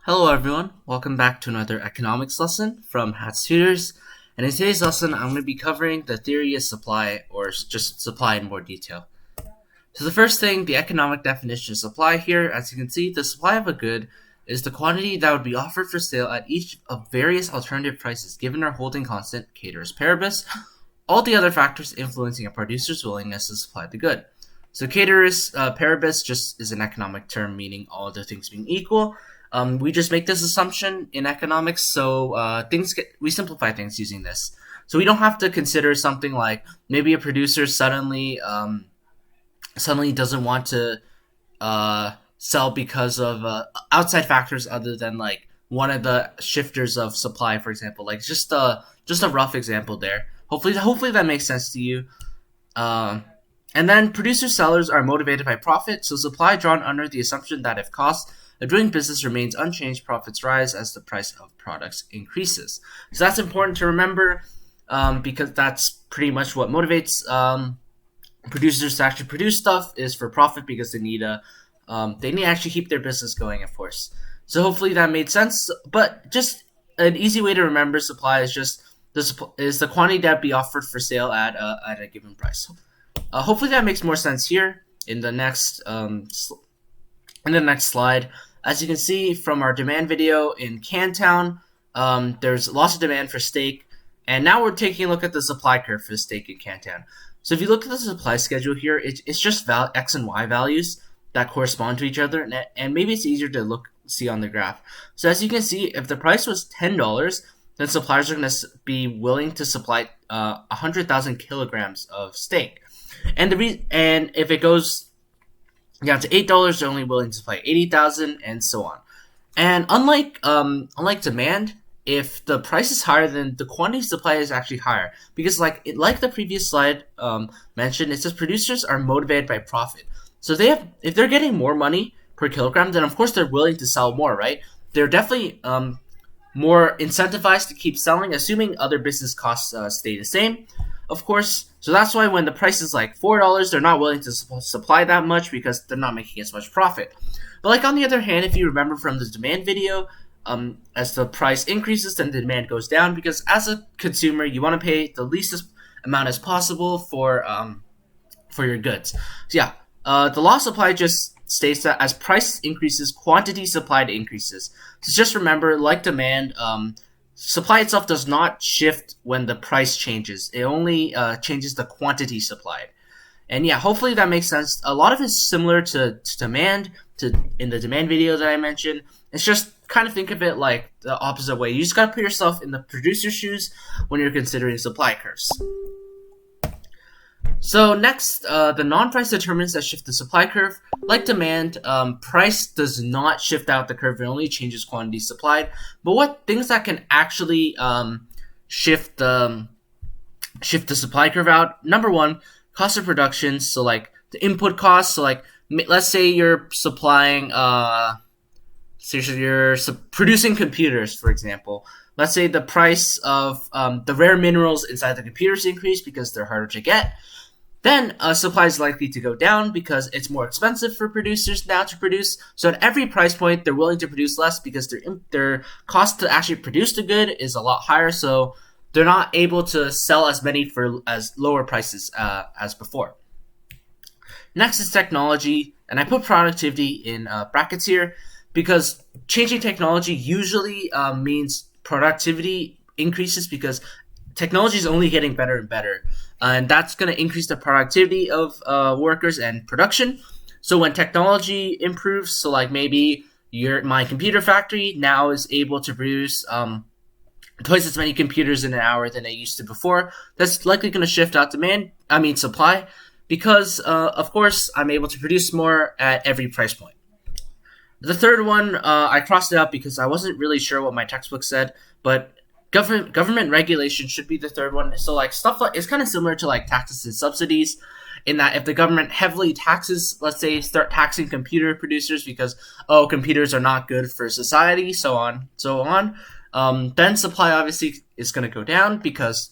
Hello everyone, welcome back to another economics lesson from Hat's Tutors. And in today's lesson, I'm going to be covering the theory of supply, or just supply in more detail. So the first thing, the economic definition of supply here, as you can see, the supply of a good is the quantity that would be offered for sale at each of various alternative prices given or holding constant, ceteris paribus, all the other factors influencing a producer's willingness to supply the good. So ceteris paribus just is an economic term meaning all other things being equal. We just make this assumption in economics, so we simplify things using this. So we don't have to consider something like maybe a producer suddenly doesn't want to sell because of outside factors other than like one of the shifters of supply, for example. Like just a rough example there. Hopefully that makes sense to you. And then producer sellers are motivated by profit, so supply drawn under the assumption that if costs of doing business remains unchanged, profits rise as the price of products increases. So that's important to remember because that's pretty much what motivates producers to actually produce stuff is for profit because they need to actually keep their business going, of course. So hopefully that made sense. But just an easy way to remember supply is just the quantity that be offered for sale at a given price. Hopefully that makes more sense here in the next slide. As you can see from our demand video in Cantown, there's lots of demand for steak, and now we're taking a look at the supply curve for steak in Cantown. So if you look at the supply schedule here, it's just X and Y values that correspond to each other, and maybe it's easier to see on the graph. So as you can see, if the price was $10, then suppliers are going to be willing to supply 100,000 kilograms of steak. And if it goes down to $8, they're only willing to supply 80,000, and so on. And unlike demand, if the price is higher, then the quantity supply is actually higher because, like the previous slide mentioned, it says producers are motivated by profit. So if they're getting more money per kilogram, then of course they're willing to sell more, right? They're definitely more incentivized to keep selling, assuming other business costs stay the same, of course. So that's why when the price is like $4, they're not willing to supply that much because they're not making as much profit. But like on the other hand, if you remember from the demand video, as the price increases, then the demand goes down because as a consumer, you want to pay the least amount as possible for your goods. So yeah, the law of supply just states that as price increases, quantity supplied increases. So just remember, like demand, supply itself does not shift when the price changes. It only changes the quantity supplied. And yeah, hopefully that makes sense. A lot of it is similar to demand, in the demand video that I mentioned. It's just kind of think of it like the opposite way. You just got to put yourself in the producer's shoes when you're considering supply curves. So next, the non-price determinants that shift the supply curve. Like demand, price does not shift out the curve. It only changes quantity supplied. But what things that can actually shift the supply curve out? Number one, cost of production. So like the input costs. So like let's say you're supplying, you're producing computers, for example. Let's say the price of the rare minerals inside the computers increase because they're harder to get. Then supply is likely to go down because it's more expensive for producers now to produce. So at every price point, they're willing to produce less because their cost to actually produce the good is a lot higher. So they're not able to sell as many for as lower prices as before. Next is technology, and I put productivity in brackets here because changing technology usually means productivity increases because technology is only getting better and better. And that's going to increase the productivity of workers and production. So when technology improves, so like maybe my computer factory now is able to produce twice as many computers in an hour than it used to before. That's likely going to shift out supply, because of course I'm able to produce more at every price point. The third one, I crossed it out because I wasn't really sure what my textbook said, but Government regulation should be the third one. So like stuff like it's kind of similar to like taxes and subsidies, in that if the government heavily taxes, let's say start taxing computer producers because computers are not good for society, so on, then supply obviously is going to go down because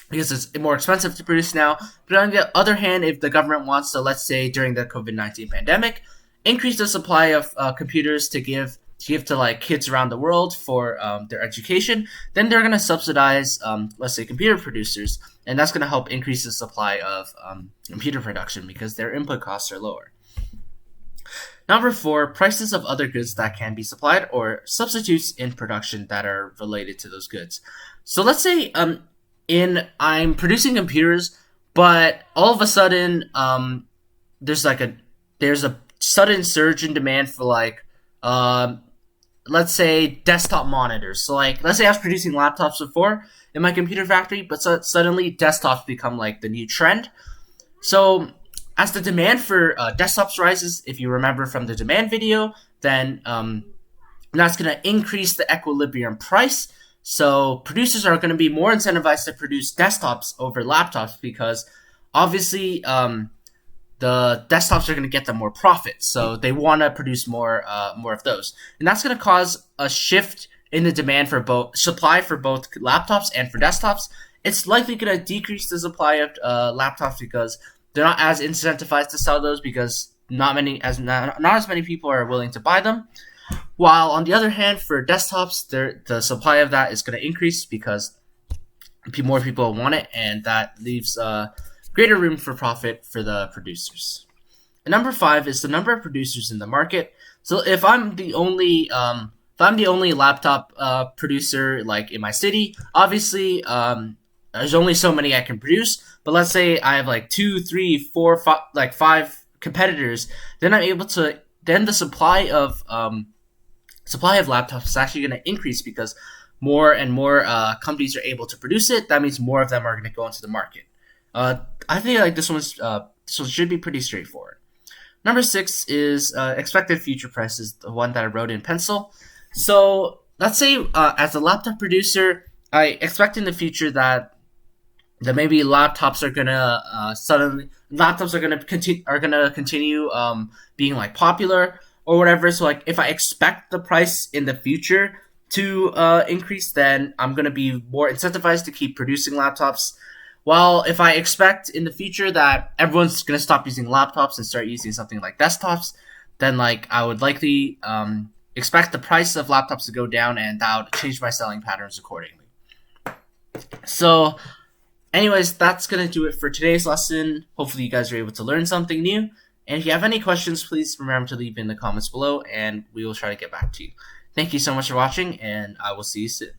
it's more expensive to produce now. But on the other hand, if the government wants to, let's say during the COVID-19 pandemic, increase the supply of computers to give give to like kids around the world for their education, then they're going to subsidize, let's say, computer producers, and that's going to help increase the supply of computer production because their input costs are lower. Number 4, prices of other goods that can be supplied or substitutes in production that are related to those goods. So let's say I'm producing computers, but all of a sudden there's a sudden surge in demand for like let's say desktop monitors. So like let's say I was producing laptops before in my computer factory, but suddenly desktops become like the new trend. So as the demand for desktops rises, if you remember from the demand video, then that's going to increase the equilibrium price. So producers are going to be more incentivized to produce desktops over laptops because obviously the desktops are going to get them more profit. So they want to produce more of those. And that's going to cause a shift in the demand for both supply for both laptops and for desktops. It's likely going to decrease the supply of laptops because they're not as incentivized to sell those because not as many people are willing to buy them. While on the other hand, for desktops, the supply of that is going to increase because more people want it, and that leaves greater room for profit for the producers. And number 5 is the number of producers in the market. So if I'm the only laptop producer like in my city, obviously there's only so many I can produce. But let's say I have like 2, 3, 4, 5, like 5 competitors, then I'm able to. Then the supply of laptops is actually going to increase because more and more companies are able to produce it. That means more of them are going to go into the market. I think like this one should be pretty straightforward. Number 6 is expected future prices, the one that I wrote in pencil. So let's say as a laptop producer, I expect in the future that maybe laptops are gonna continue being like popular or whatever. So like if I expect the price in the future to increase, then I'm gonna be more incentivized to keep producing laptops. While if I expect in the future that everyone's gonna stop using laptops and start using something like desktops, then like I would likely expect the price of laptops to go down, and that would change my selling patterns accordingly. So anyways, that's going to do it for today's lesson. Hopefully you guys are able to learn something new. And if you have any questions, please remember to leave in the comments below, and we will try to get back to you. Thank you so much for watching, and I will see you soon.